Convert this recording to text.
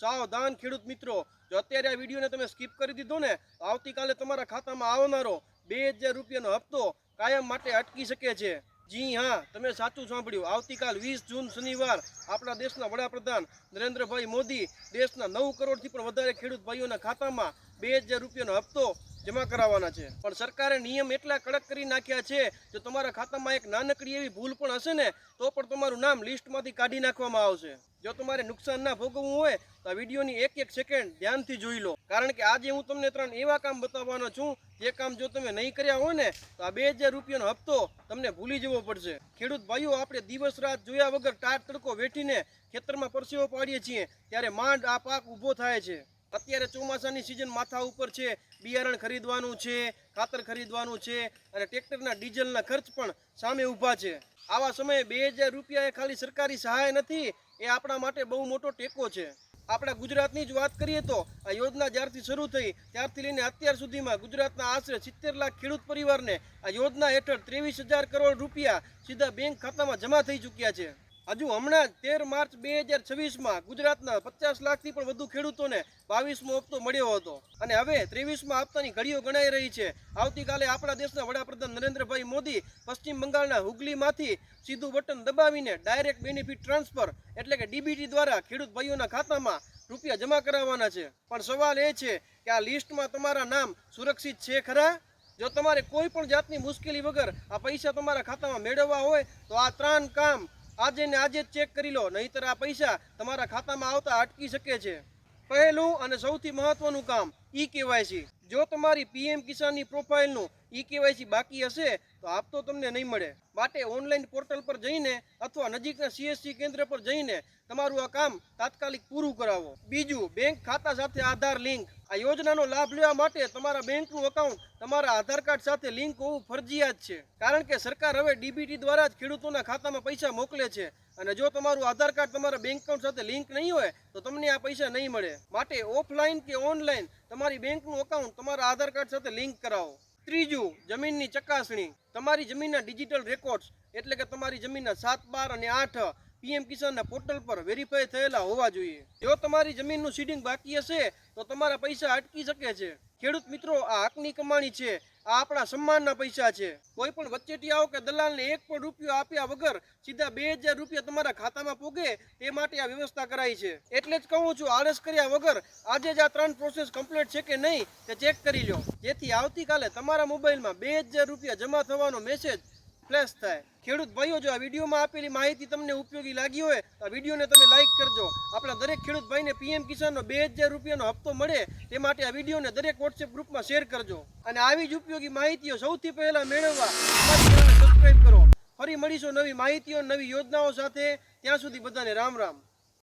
સાવધાન ખેડૂત મિત્રો, જો અત્યારે આ વિડીયોને તમે સ્કીપ કરી દીધો ને તો આવતીકાલે તમારા ખાતામાં આવનારો 2000 રૂપિયાનો હપ્તો કાયમ માટે અટકી શકે છે। જી હા, તમે સાચું સાંભળ્યું। આવતીકાલ 20 જૂન શનિવાર આપણા દેશના વડાપ્રધાન નરેન્દ્રભાઈ મોદી દેશના 9 કરોડથી પણ વધારે ખેડૂત ભાઈઓના ખાતામાં 2000 રૂપિયાનો હપ્તો જમા કરાવવાના છે। પણ સરકારે નિયમ એટલા કડક કરી નાખ્યા છે, જો તમારા ખાતામાં એક નાનકડી એવી ભૂલ પણ હશે ને તો પણ તમારું નામ લિસ્ટમાંથી કાઢી નાખવામાં આવશે। જો તમારે નુકસાન ના ભોગવવું હોય તો આ વિડીયોની એક સેકન્ડ ધ્યાનથી જોઈ લો, કારણ કે આજે હું તમને 3 એવા કામ બતાવવાનો છું જે કામ જો તમે નહીં કર્યા હોય ને તો આ 2000 રૂપિયાનો હપ્તો તમને ભૂલી જવો પડશે। ખેડૂત ભાઈઓ, આપણે દિવસ રાત જોયા વગર ટાટ તડકો વેઠીને ખેતરમાં પરસેવો પાડીએ છીએ, ત્યારે માંડ આ પાક ઊભો થાય છે। અત્યારે ચોમાસાની સિઝન માથા ઉપર છે, બિયારણ ખરીદવાનું છે, ખાતર ખરીદવાનું છે અને ટ્રેક્ટરના ડીઝલના ખર્ચ પણ સામે ઊભા છે। આવા સમયે 2000 રૂપિયા એ ખાલી સરકારી સહાય નથી, એ આપણા માટે બહુ મોટો ટેકો છે। આપણા ગુજરાતની જ વાત કરીએ તો આ યોજના જ્યારથી શરૂ થઈ ત્યારથી લઈને અત્યાર સુધીમાં ગુજરાતના આશરે 70 લાખ ખેડૂત પરિવારને આ યોજના હેઠળ 23,000 કરોડ રૂપિયા સીધા બેંક ખાતામાં જમા થઈ ચૂક્યા છે। હજુ હમણાં જ 13 માર્ચ 2026માં ગુજરાતના 50 લાખથી પણ વધુ ખેડૂતોને 22મો હપ્તો મળ્યો હતો અને હવે 23મા હપ્તાની ઘડીઓ ગણાઈ રહી છે। આવતીકાલે આપણા દેશના વડાપ્રધાન નરેન્દ્રભાઈ મોદી પશ્ચિમ બંગાળના હુગલીમાંથી સીધું બટન દબાવીને ડાયરેક્ટ બેનિફિટ ટ્રાન્સફર એટલે કે ડીબીટી દ્વારા ખેડૂત ભાઈઓના ખાતામાં રૂપિયા જમા કરાવવાના છે। પણ સવાલ એ છે કે આ લિસ્ટમાં તમારા નામ સુરક્ષિત છે ખરા? જો તમારે કોઈ પણ જાતની મુશ્કેલી વગર આ પૈસા તમારા ખાતામાં મેળવવા હોય તો આ 3 કામ આજે ને આજે જ ચેક કરી લો, નહીંતર આ પૈસા તમારા ખાતામાં આવતા અટકી શકે છે। પહેલું અને સૌથી મહત્વનું કામ ઈ-કેવાયસી। જો તમારી પીએમ કિસાનની પ્રોફાઇલનું ઈ-કેવાયસી બાકી હશે તો હપ્તો તમને નહીં મળે। માટે ઓનલાઈન પોર્ટલ પર જઈને અથવા નજીકના સીએસસી કેન્દ્ર પર જઈને તમારું આ કામ તાત્કાલિક પૂરું કરાવો। બીજું, બેંક ખાતા સાથે આધાર લિંક। આ યોજનાનો લાભ લેવા માટે તમારા બેંકનું એકાઉન્ટ તમારા આધાર કાર્ડ સાથે લિંક હોવું ફરજિયાત છે, કારણ કે સરકાર હવે ડીબીટી દ્વારા જ ખેડૂતોના ખાતામાં પૈસા મોકલે છે અને જો તમારું આધાર કાર્ડ તમારા બેંક એકાઉન્ટ સાથે લિંક નહીં હોય તો તમને આ પૈસા નહીં મળે। માટે ઓફલાઈન કે ઓનલાઈન તમારી બેંકનું એકાઉન્ટ તમારા આધાર કાર્ડ સાથે લિંક કરાવો। ત્રીજું, જમીનની ચકાસણી। તમારી જમીનના ડિજિટલ રેકોર્ડ્સ એટલે કે તમારી જમીનના 7, 12 અને 8 પીએમ કિસાનના પોર્ટલ પર વેરીફાઈ થયેલા હોવા જોઈએ। જો તમારી જમીનનું સીડિંગ બાકી હશે તો તમારા પૈસા અટકી શકે છે। ખેડૂત મિત્રો, આ હકની કમાણી છે, આ આપણા સન્માનના પૈસા છે। કોઈ પણ વચેટિયાઓ કે દલાલને 1 પણ રૂપિયો આપ્યા વગર સીધા 2000 રૂપિયા તમારા ખાતામાં પોગે તે માટે આ વ્યવસ્થા કરાઈ છે। એટલે જ કહું છું, આળસ કર્યા વગર આજે જ આ 3 પ્રોસેસ કમ્પ્લીટ છે કે નહીં તે ચેક કરી લો, જેથી આવતીકાલે તમારા મોબાઈલમાં 2000 રૂપિયા જમા થવાનો મેસેજ ફ્લેશ થાય। ખેડૂત ભાઈઓ, જો આ વિડીયોમાં આપેલી માહિતી તમને ઉપયોગી લાગી હોય તો આ વિડીયોને તમે લાઈક કરજો। આપણા દરેક ખેડૂત ભાઈને પીએમ કિસાનનો 2000 રૂપિયાનો હપ્તો મળે તે માટે આ વિડીયોને દરેક વોટ્સએપ ગ્રુપમાં શેર કરજો અને આવી જ ઉપયોગી માહિતીઓ સૌથી પહેલા મેળવવા અમારી ચેનલને સબસ્ક્રાઇબ કરો। ફરી મળીશું નવી માહિતીઓ, નવી યોજનાઓ સાથે। ત્યાં સુધી બધાને રામ રામ।